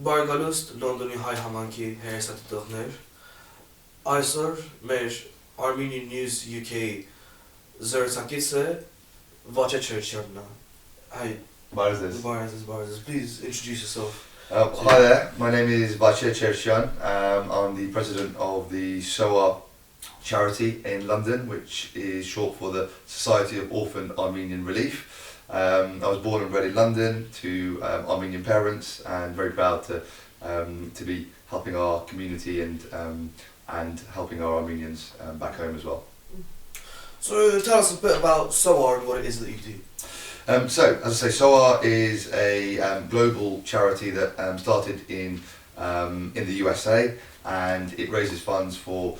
Bargalust, Londoni High Hamanki, Harrisat Dorner. Այսօր մեր Armenian News UK զրուցակիցը Vache Cherchian. Hi. Barzes. Please introduce yourself. Hi there, my name is Vache Cherchian. I'm the president of the SOAR charity in London, which is short for the Society of Orphaned Armenian Relief. I was born and bred in London to Armenian parents, and very proud to be helping our community and helping our Armenians back home as well. So tell us a bit about SOAR and what it is that you do. So, as I say, SOAR is a global charity that started in the USA, and it raises funds for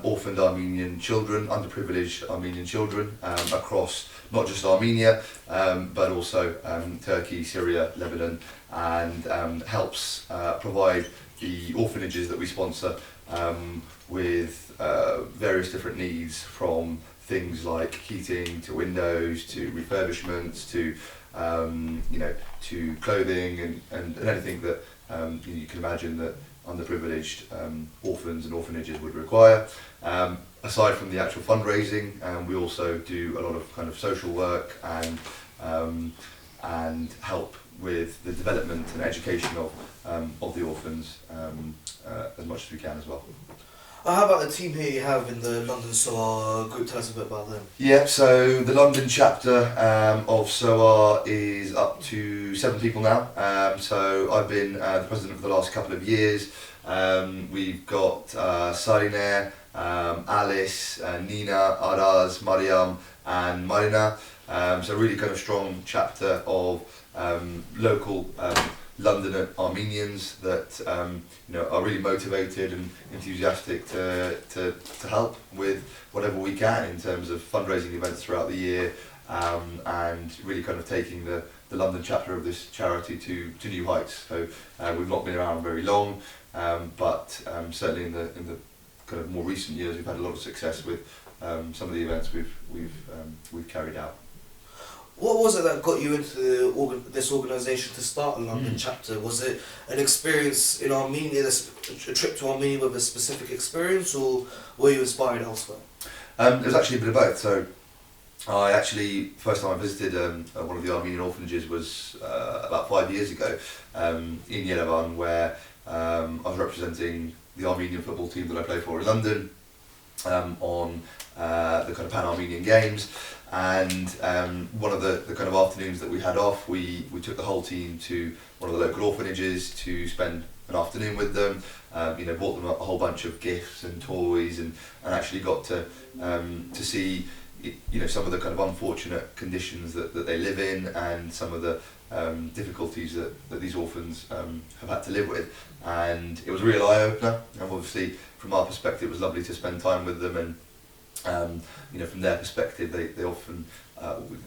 orphaned Armenian children, underprivileged Armenian children across not just Armenia, but also Turkey, Syria, Lebanon, and helps provide the orphanages that we sponsor with various different needs, from things like heating to windows to refurbishments to to clothing and anything that you can imagine that underprivileged orphans and orphanages would require. Aside from the actual fundraising, we also do a lot of kind of social work and help with the development and education of the orphans as much as we can as well. How about the team here you have in the London SOAR group? Tell us a bit about them. Yeah, so the London chapter of SOAR is up to 7 people now. So I've been the president for the last couple of years. We've got Sarine, Alice, Nina, Araz, Mariam and Marina. So really kind of strong chapter of local London Armenians that are really motivated and enthusiastic to help with whatever we can in terms of fundraising events throughout the year, and really kind of taking the London chapter of this charity to new heights. So we've not been around very long, but certainly in the kind of more recent years we've had a lot of success with some of the events we've carried out. What was it that got you into this organisation to start a London chapter? Was it an experience in Armenia, a trip to Armenia with a specific experience, or were you inspired elsewhere? It was actually a bit of both. So I actually, first time I visited one of the Armenian orphanages was about 5 years ago in Yerevan, where I was representing the Armenian football team that I play for in London on the kind of Pan-Armenian Games. And one of the kind of afternoons that we had off, we took the whole team to one of the local orphanages to spend an afternoon with them. Bought them a whole bunch of gifts and toys, and actually got to see some of the kind of unfortunate conditions that they live in, and some of the difficulties that these orphans have had to live with. And it was a real eye-opener, and obviously from our perspective it was lovely to spend time with them, and from their perspective, they often,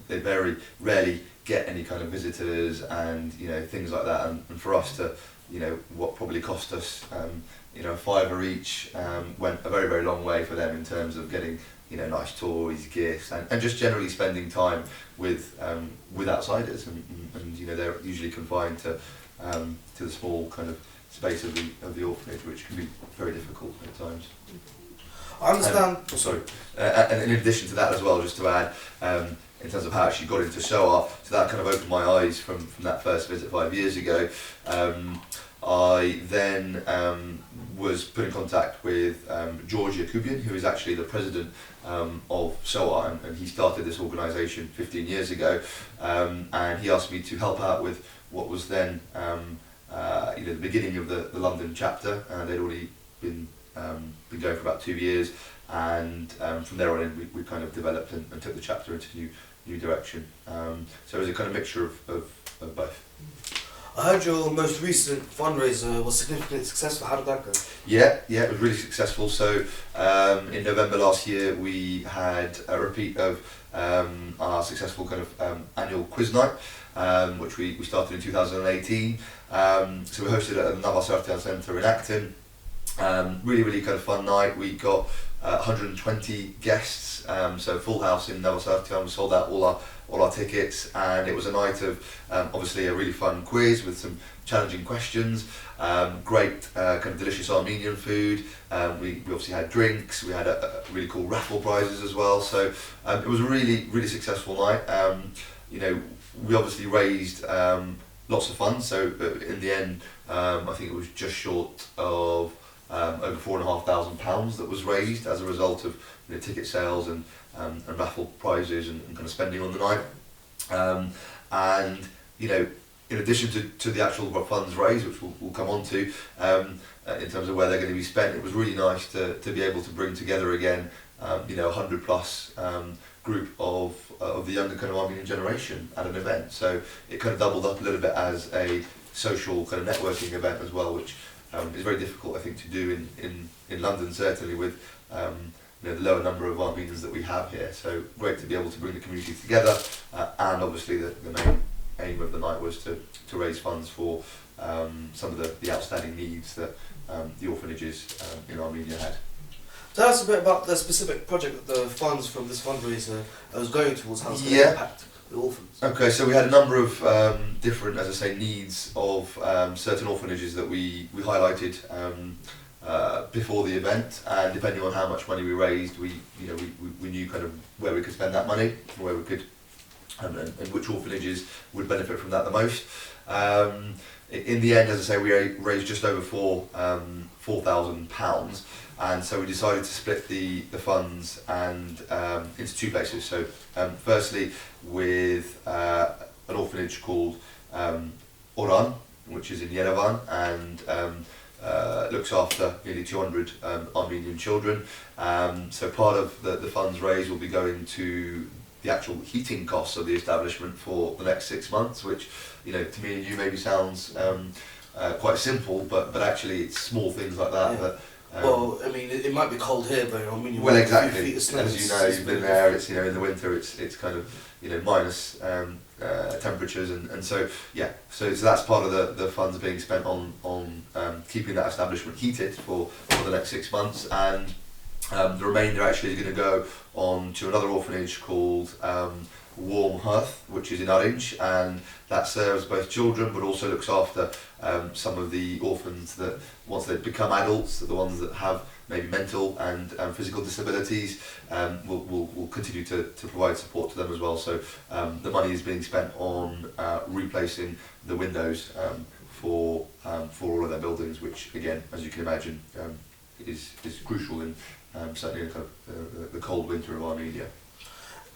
they very rarely get any kind of visitors and things like that. And for us to, what probably cost us, a £5 each, went a very, very long way for them in terms of getting, nice toys, gifts, and just generally spending time with outsiders. And they're usually confined to the small kind of space of the orphanage, which can be very difficult at times. I understand. And in addition to that as well, just to add, in terms of how I actually got into SOAR, so that kind of opened my eyes from that first visit 5 years ago. I then was put in contact with George Yakubian, who is actually the president of SOAR, and he started this organisation 15 years ago, and he asked me to help out with what was then the beginning of the London chapter. They'd already been going for about 2 years, and from there on in we kind of developed and took the chapter into new direction. So it was a kind of mixture of both. I heard your most recent fundraiser was significantly successful. How did that go? Yeah, it was really successful. So in November last year we had a repeat of our successful kind of annual quiz night, which we started in 2018. So we hosted it at the Cherchian Centre in Acton. Really kind of fun night. We got 120 guests, so full house in Novosadka. We sold out all our tickets, and it was a night of obviously a really fun quiz with some challenging questions, great kind of delicious Armenian food. We obviously had drinks. We had a really cool raffle prizes as well. So it was a really successful night. We obviously raised lots of funds. So in the end, I think it was just short of over £4,500 that was raised as a result of ticket sales and raffle prizes and kind of spending on the night. In addition to the actual funds raised, which we'll come on to, in terms of where they're going to be spent, it was really nice to be able to bring together again, 100 plus group of the younger kind of Armenian generation at an event. So it kind of doubled up a little bit as a social kind of networking event as well, which is very difficult, I think, to do in London, certainly with the lower number of Armenians that we have here. So great to be able to bring the community together, and obviously the main aim of the night was to raise funds for some of the outstanding needs that the orphanages in Armenia had. Tell us a bit about the specific project that the funds from this fundraiser was going towards, how it's going Yeah. to impact the orphans. Okay, so we had a number of different, as I say, needs of certain orphanages that we highlighted before the event, and depending on how much money we raised, we knew kind of where we could spend that money, where we could, and which orphanages would benefit from that the most. In the end, as I say, we raised just over £4,000, and so we decided to split the funds and into two places. So firstly, with an orphanage called Oran, which is in Yerevan, and looks after nearly 200 Armenian children. So part of the funds raised will be going to the actual heating costs of the establishment for the next 6 months, which, to me and you maybe sounds quite simple, but actually it's small things like that. Yeah. That, Well, I mean, it might be cold here, but I mean, well, exactly. a few feet of snow. As you know, you've been there. It's in the winter. It's kind of minus temperatures, and so yeah. So that's part of the funds being spent on keeping that establishment heated for the next 6 months, and the remainder actually is going to go on to another orphanage called Warm Hearth, which is in Orange, and that serves both children but also looks after some of the orphans that, once they become adults, the ones that have maybe mental and physical disabilities, will continue to provide support to them as well. So the money is being spent on replacing the windows for all of their buildings, which again, as you can imagine, is crucial in certainly in kind of the cold winter of Armenia.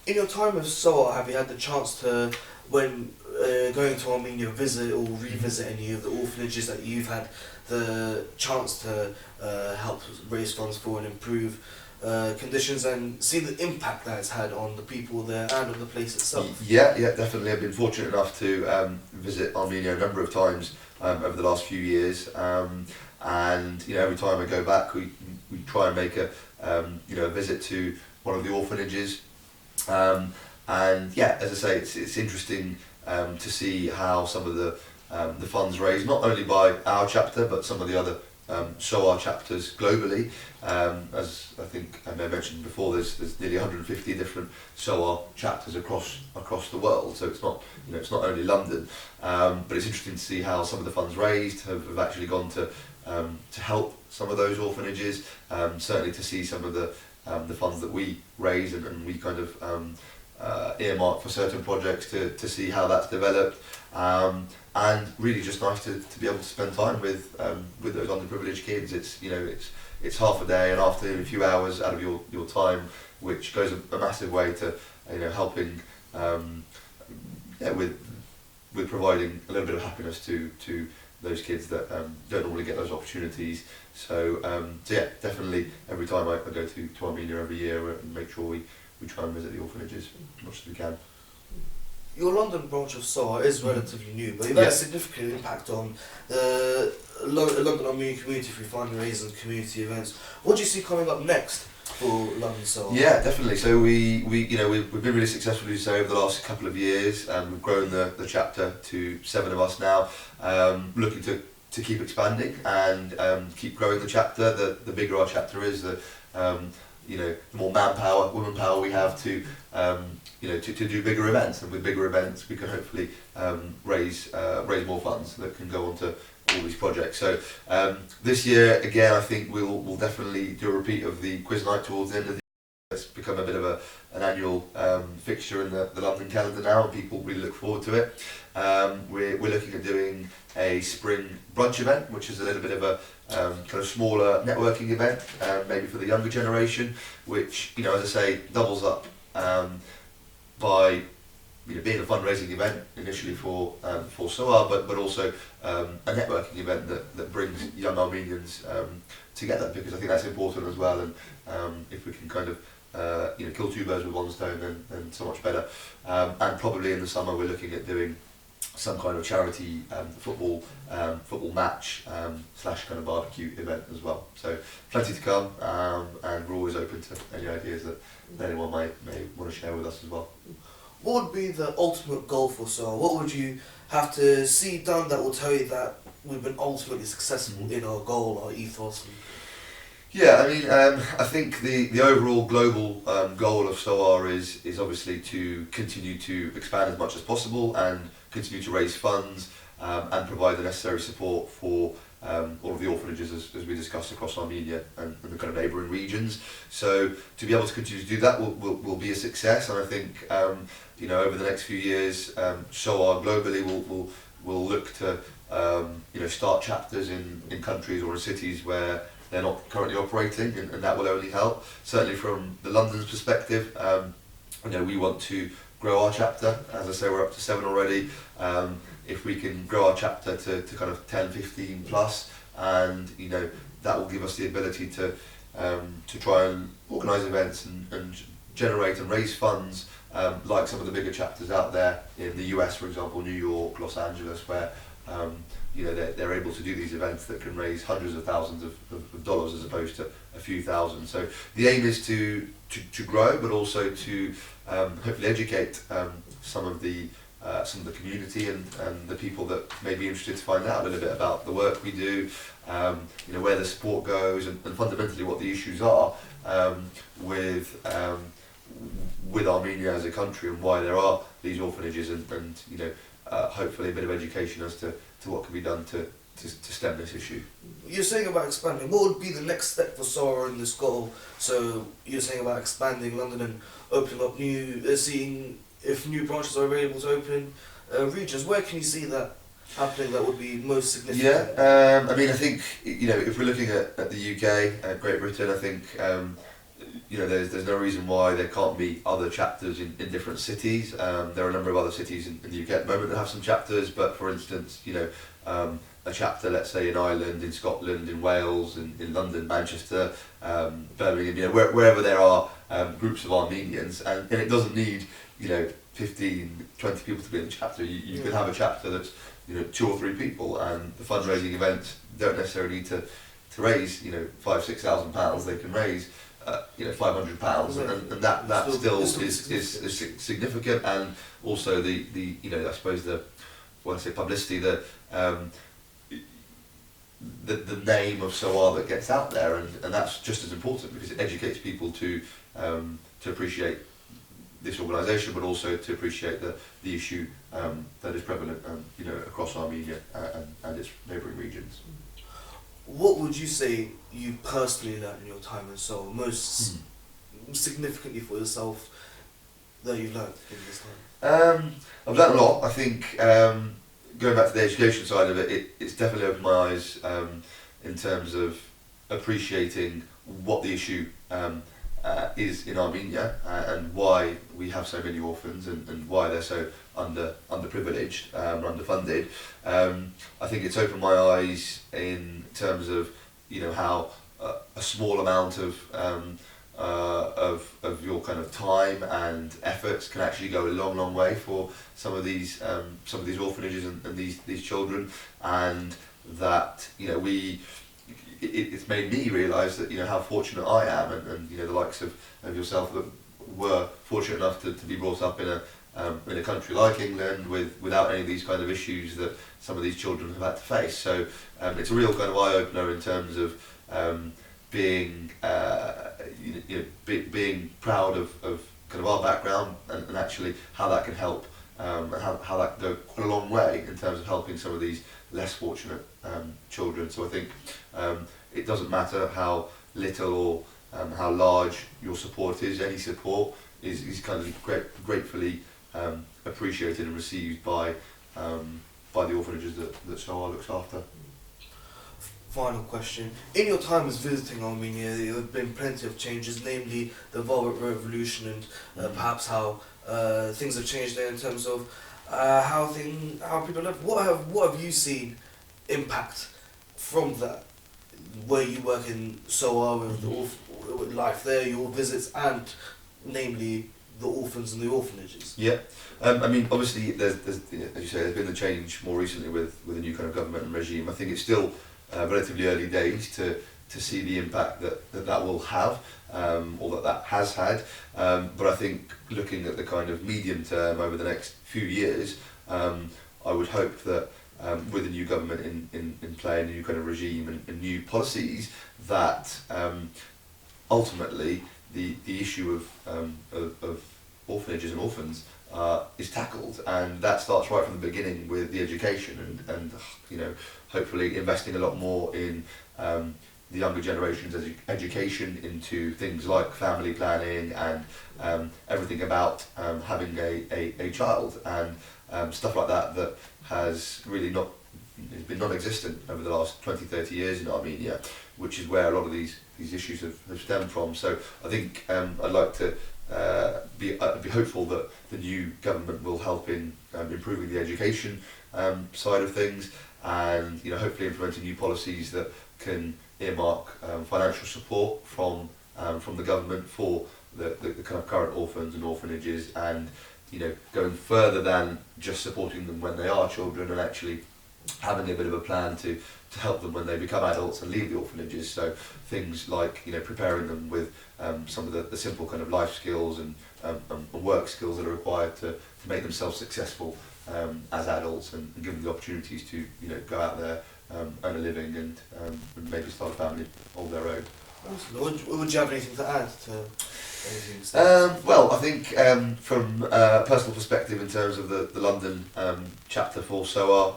In your time of SOAR, have you had the chance to, when going to Armenia, visit or revisit any of the orphanages that you've had the chance to help raise funds for and improve conditions, and see the impact that it's had on the people there and on the place itself? Yeah, definitely. I've been fortunate enough to visit Armenia a number of times over the last few years, and every time I go back, we try and make a visit to one of the orphanages. And yeah, as I say, it's interesting to see how some of the funds raised, not only by our chapter but some of the other SOAR chapters globally. As I think I may have mentioned before, there's nearly 150 different SOAR chapters across the world. So it's not only London, but it's interesting to see how some of the funds raised have actually gone to help some of those orphanages. Certainly to see some of the funds that we raise and we kind of earmark for certain projects to see how that's developed, and really just nice to be able to spend time with those underprivileged kids. It's half a day, an afternoon, a few hours out of your time, which goes a massive way to helping with providing a little bit of happiness to those kids that don't normally get those opportunities. So yeah, definitely every time I go to Armenia every year, and make sure we try and visit the orphanages as much as we can. Your London branch of SOAR is relatively new, but you've had a significant impact on the London Armenian community through fundraising and community events. What do you see coming up next for London SOAR? Yeah, definitely. So we've been really successful, as you say, over the last couple of years. We've grown the chapter to 7 of us now, looking to to keep expanding and keep growing the chapter. The bigger our chapter is, the the more manpower, woman power we have to to do bigger events, and with bigger events we can hopefully raise more funds that can go on to all these projects. So this year again, I think we'll definitely do a repeat of the quiz night towards the end of the year. It's become a bit of an annual fixture in the London calendar now, and people really look forward to it. We're looking at doing a spring brunch event, which is a little bit of a kind of smaller networking event, maybe for the younger generation, which, as I say, doubles up by being a fundraising event initially for SOAR, but also a networking event that brings young Armenians together, because I think that's important as well. And if we can kind of kill two birds with one stone, then so much better. And probably in the summer we're looking at doing some kind of charity football match / kind of barbecue event as well. So plenty to come, and we're always open to any ideas that anyone may want to share with us as well. What would be the ultimate goal for SOAR? What would you have to see done that will tell you that we've been ultimately successful in our goal, our ethos? Yeah, I mean, I think the overall global goal of SOAR is obviously to continue to expand as much as possible and continue to raise funds and provide the necessary support for all of the orphanages as we discussed across Armenia and the kind of neighbouring regions. So to be able to continue to do that will be a success, and I think over the next few years, SOAR globally will look to start chapters in countries or in cities where they're not currently operating, and that will only help. Certainly from the London's perspective, we want to grow our chapter. As I say, we're up to 7 already. If we can grow our chapter to kind of 10, 15 plus, and that will give us the ability to try and organise events and generate and raise funds, like some of the bigger chapters out there in the US, for example, New York, Los Angeles, where they're able to do these events that can raise hundreds of thousands of dollars as opposed to a few thousand. So the aim is to grow, but also to hopefully educate some of the community and the people that may be interested to find out a little bit about the work we do, where the support goes, and fundamentally what the issues are with Armenia as a country, and why there are these orphanages, and hopefully a bit of education as to what can be done to stem this issue. You're saying about expanding. What would be the next step for SOAR in this goal? So you're saying about expanding London and opening up seeing if new branches are able to open regions. Where can you see that happening that would be most significant? Yeah, I mean, I think if we're looking at the UK, Great Britain, I think there's no reason why there can't be other chapters in different cities. There are a number of other cities in the UK at the moment that have some chapters, but for instance, a chapter, let's say, in Ireland, in Scotland, in Wales, in London, Manchester, Birmingham, wherever there are groups of Armenians, and it doesn't need 15, 20 people to be in the chapter. You can have a chapter that's 2 or 3 people, and the fundraising events don't necessarily need to raise £5,000-6,000. They can raise £500, and that still is significant. And also the I suppose publicity, the name of SOAR that gets out there, and that's just as important, because it educates people to appreciate this organisation, but also to appreciate the issue that is prevalent across Armenia and its neighbouring regions. What would you say you personally learned in your time in SOAR, most significantly for yourself, that you've learned in this time? I've learned a lot. I think going back to the education side of it's definitely opened my eyes in terms of appreciating what the issue is in Armenia, and why we have so many orphans, and why they're so underprivileged, underfunded. I think it's opened my eyes in terms of how a small amount of your kind of time and efforts can actually go a long way for some of these orphanages and these children, and that it's made me realise that how fortunate I am, and the likes of yourself that were fortunate enough to be brought up in in a country like England without any of these kind of issues that some of these children have had to face. So it's a real kind of eye-opener in terms of being being proud of kind of our background and actually how that can help and how that can go quite a long way in terms of helping some of these less fortunate children. So I think it doesn't matter how little or how large your support is, any support is kind of gratefully appreciated and received by the orphanages that SOAR looks after. Final question. In your time as visiting Armenia, there have been plenty of changes, namely the violent revolution and perhaps how things have changed there in terms of how people live. What have you seen impact from that? Where you work in SOAR with life there, your visits, and namely the orphans and the orphanages. Yeah, I mean, obviously, there's as you say, there's been a change more recently with a new kind of government and regime. I think it's still relatively early days to see the impact that will have, or that has had. But I think looking at the kind of medium term over the next few years, I would hope that with a new government in play, a new kind of regime and new policies, that ultimately the issue of orphanages and orphans is tackled, and that starts right from the beginning with the education and hopefully investing a lot more in the younger generation's education into things like family planning and everything about having a child and stuff like that has really it's been non-existent over the last 20-30 years in Armenia, which is where a lot of these issues have stemmed from. So I think I'd like to be hopeful that the new government will help in improving the education side of things, and hopefully implementing new policies that can earmark financial support from the government for the kind of current orphans and orphanages, and going further than just supporting them when they are children, and actually having a bit of a plan to help them when they become adults and leave the orphanages. So things like preparing them with some of the simple kind of life skills and work skills that are required to make themselves successful as adults, and give them the opportunities to go out there, earn a living, and maybe start a family of their own. Would you have anything to add to anything? Well, I think from a personal perspective, in terms of the London chapter for SOAR,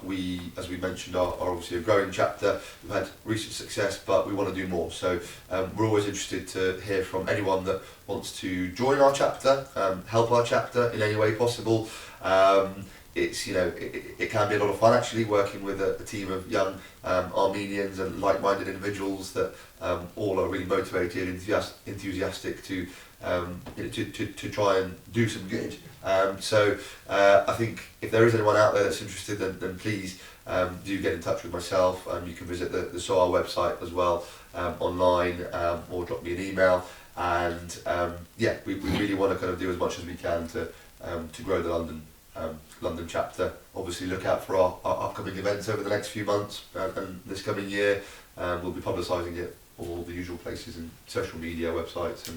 as we mentioned, are obviously a growing chapter. We've had recent success, but we want to do more. So we're always interested to hear from anyone that wants to join our chapter, help our chapter in any way possible. It's it can be a lot of fun actually working with a team of young Armenians and like-minded individuals that all are really motivated, enthusiastic to try and do some good. So I think if there is anyone out there that's interested, then please do get in touch with myself. You can visit the SOAR website as well online, or drop me an email. And we really want to kind of do as much as we can to grow the London chapter. Obviously look out for our upcoming events over the next few months, and this coming year we'll be publicising it all the usual places in social media, websites,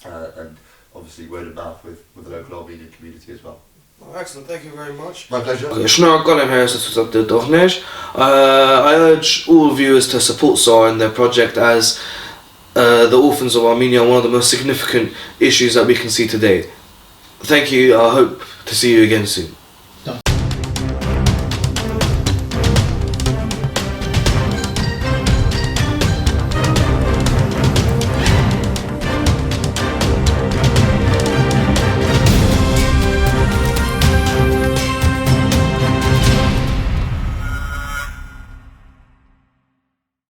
and obviously word of mouth with the local Armenian community as well. Oh, excellent, thank you very much. My pleasure. Շնորհակալ եմ հայրացած դողներ. I urge all viewers to support SOAR and their project, as the orphans of Armenia are one of the most significant issues that we can see today. Thank you. I hope to see you again soon.